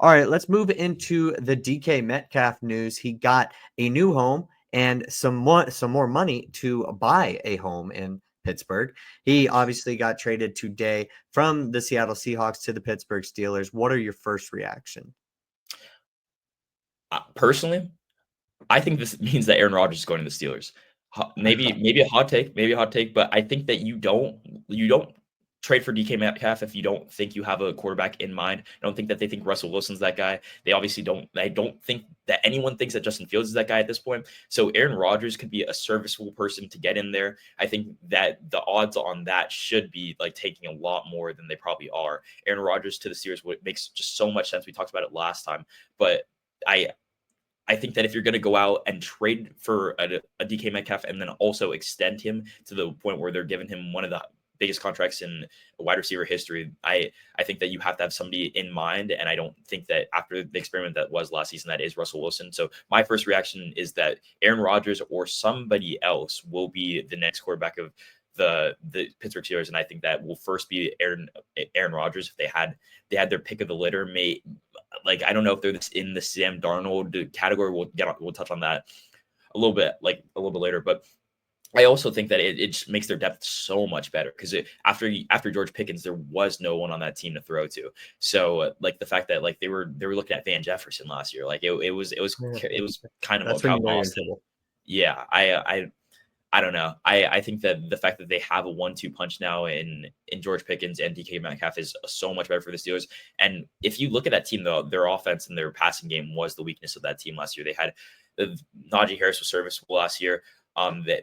All right, let's move into the DK Metcalf news. He got a new home and some more money to buy a home in Pittsburgh. He obviously got traded today from the Seattle Seahawks to the Pittsburgh Steelers. What are your first reaction? Personally, I think this means that Aaron Rodgers is going to the Steelers. Maybe a hot take, but I think that you don't trade for DK Metcalf if you don't think you have a quarterback in mind. I don't think that they think Russell Wilson's that guy. They obviously don't. I don't think that anyone thinks that Justin Fields is that guy at this point. So Aaron Rodgers could be a serviceable person to get in there. I think that the odds on that should be like taking a lot more than they probably are. Aaron Rodgers to the Steelers makes just so much sense. We talked about it last time, but I I think that if you're going to go out and trade for a DK Metcalf and then also extend him to the point where they're giving him one of the biggest contracts in wide receiver history, I think that you have to have somebody in mind. And I don't think that after the experiment that was last season, that is Russell Wilson. So my first reaction is that Aaron Rodgers or somebody else will be the next quarterback of the Pittsburgh Steelers, and I think that will first be Aaron Rodgers if they had their pick of the litter. Like I don't know if they're in the Sam Darnold category. We'll touch on that a little bit later, but I also think that it just makes their depth so much better because after George Pickens, there was no one on that team to throw to. So like the fact that like they were looking at Van Jefferson last year, like it was kind of That's when how you know you're in Boston. trouble. Yeah, I don't know. I think that the fact that they have a 1-2 punch now in George Pickens and DK Metcalf is so much better for the Steelers. And if you look at that team, though, their offense and their passing game was the weakness of that team last year. They had Najee Harris was serviceable last year.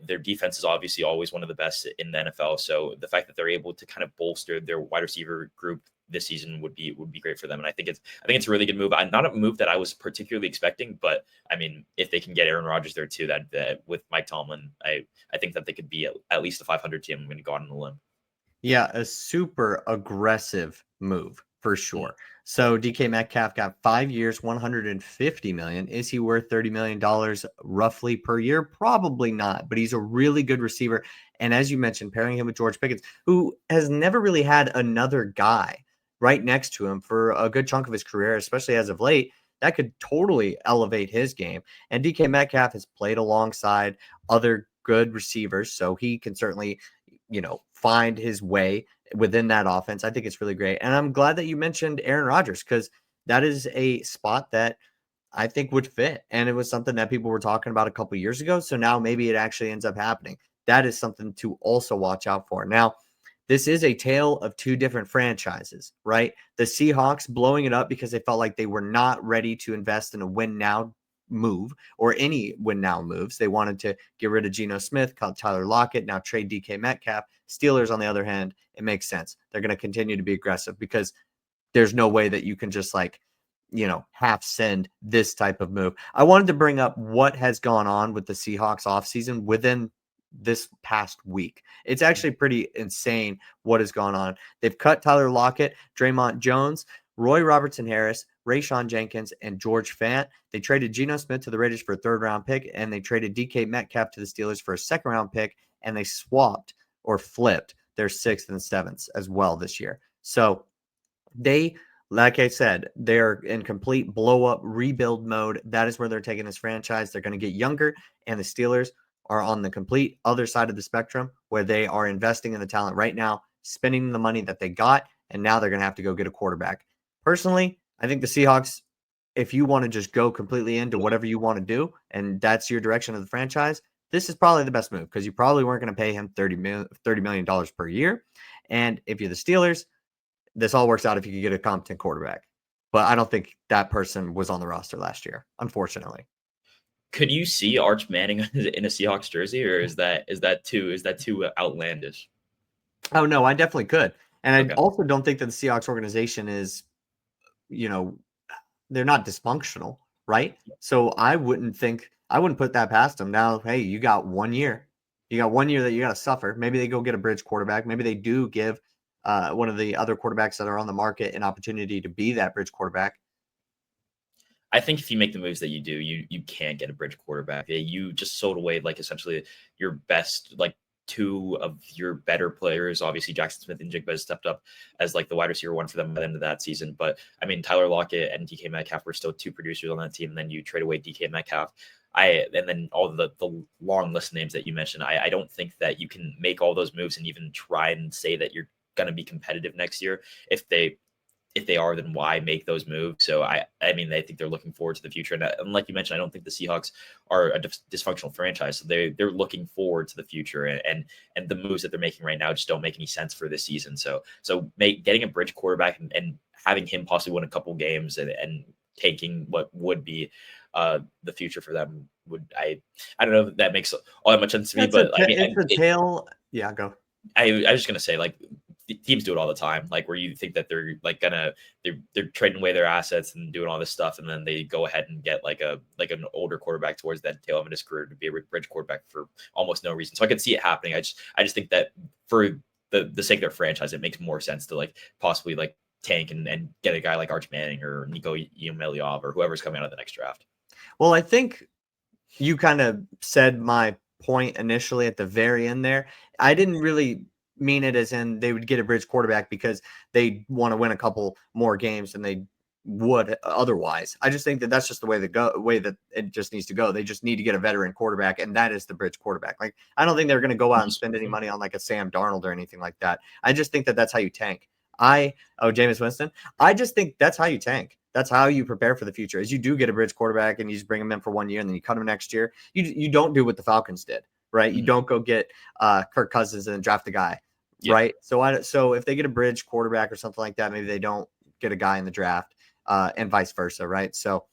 Their defense is obviously always one of the best in the NFL. So the fact that they're able to kind of bolster their wide receiver group this season would be great for them. And I think it's a really good move. Not a move that I was particularly expecting, but I mean, if they can get Aaron Rodgers there too, that with Mike Tomlin, I think that they could be at least a 500 team. I'm going to go out on a limb. Yeah, a super aggressive move for Mm. sure. So DK Metcalf got 5 years, 150 million. Is he worth $30 million roughly per year? Probably not, but he's a really good receiver. And as you mentioned, pairing him with George Pickens, who has never really had another guy right next to him for a good chunk of his career, especially as of late, that could totally elevate his game. And DK Metcalf has played alongside other good receivers, so he can certainly find his way within that offense. I think it's really great. And I'm glad that you mentioned Aaron Rodgers because that is a spot that I think would fit. And it was something that people were talking about a couple years ago. So now maybe it actually ends up happening. That is something to also watch out for. Now, this is a tale of two different franchises, right? The Seahawks blowing it up because they felt like they were not ready to invest in a win now move or any win now moves. They wanted to get rid of Geno Smith, cut Tyler Lockett, now trade DK Metcalf. Steelers, on the other hand, it makes sense. They're going to continue to be aggressive because there's no way that you can just half send this type of move. I wanted to bring up what has gone on with the Seahawks offseason within this past week. It's actually pretty insane what has gone on. They've cut Tyler Lockett, Draymond Jones, Roy Robertson Harris, Rayshawn Jenkins, and George Fant. They traded Geno Smith to the Raiders for a third-round pick, and they traded DK Metcalf to the Steelers for a second-round pick, and they swapped or flipped their 6th and 7th as well this year. So they, like I said, they're in complete blow-up rebuild mode. That is where they're taking this franchise. They're going to get younger, and the Steelers are on the complete other side of the spectrum where they are investing in the talent right now, spending the money that they got, and now they're going to have to go get a quarterback. Personally, I think the Seahawks, if you want to just go completely into whatever you want to do, and that's your direction of the franchise, this is probably the best move because you probably weren't going to pay him $30 million per year. And if you're the Steelers, this all works out if you could get a competent quarterback. But I don't think that person was on the roster last year, unfortunately. Could you see Arch Manning in a Seahawks jersey, or is that too outlandish? Oh, no, I definitely could. And I Okay. also don't think that the Seahawks organization is, you know, they're not dysfunctional, right? So I wouldn't put that past them. Now, hey, you got 1 year. You got 1 year that you got to suffer. Maybe they go get a bridge quarterback. Maybe they do give one of the other quarterbacks that are on the market an opportunity to be that bridge quarterback. I think if you make the moves that you do, you can't get a bridge quarterback. You just sold away like essentially your best, like two of your better players. Obviously, Jackson Smith and Jigba has stepped up as like the wide receiver one for them by the end of that season. But I mean, Tyler Lockett and DK Metcalf were still two producers on that team. And then you trade away DK Metcalf. And then all the long list of names that you mentioned, I don't think that you can make all those moves and even try and say that you're going to be competitive next year. If they are, then why make those moves? So I mean, I think they're looking forward to the future. And like you mentioned, I don't think the Seahawks are a dysfunctional franchise. So they're looking forward to the future, and the moves that they're making right now just don't make any sense for this season. So getting a bridge quarterback and having him possibly win a couple games and taking what would be the future for them I don't know if that makes all that much sense to me, but I mean, it's a tail. Yeah, go. I was just gonna say, like, teams do it all the time, like where you think that they're like they're trading away their assets and doing all this stuff, and then they go ahead and get like an older quarterback towards that tail end of his career to be a bridge quarterback for almost no reason. So I can see it happening. I just think that for the sake of their franchise, it makes more sense to like possibly like tank and get a guy like Arch Manning or Nico Yameliov or whoever's coming out of the next draft. Well, I think you kind of said my point initially at the very end there. I didn't really mean it as in they would get a bridge quarterback because they want to win a couple more games than they would otherwise. I just think that that's just the way that it just needs to go. They just need to get a veteran quarterback, and that is the bridge quarterback. Like, I don't think they're going to go out and spend any money on like a Sam Darnold or anything like that. I just think that that's how you tank. Jameis Winston. I just think that's how you tank. That's how you prepare for the future. Is you do get a bridge quarterback and you just bring him in for 1 year and then you cut him next year. You don't do what the Falcons did, right? You don't go get Kirk Cousins and draft the guy, right? So if they get a bridge quarterback or something like that, maybe they don't get a guy in the draft, and vice versa, right? So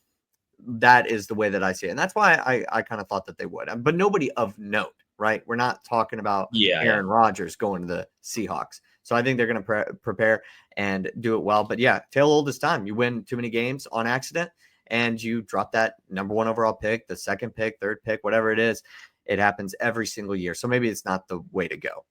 that is the way that I see it, and that's why I kind of thought that they would, but nobody of note, right? We're not talking about Aaron Rodgers going to the Seahawks. So I think they're going to prepare and do it well. But yeah, tail old this time. You win too many games on accident and you drop that number 1 overall pick, the second pick, third pick, whatever it is. It happens every single year. So maybe it's not the way to go.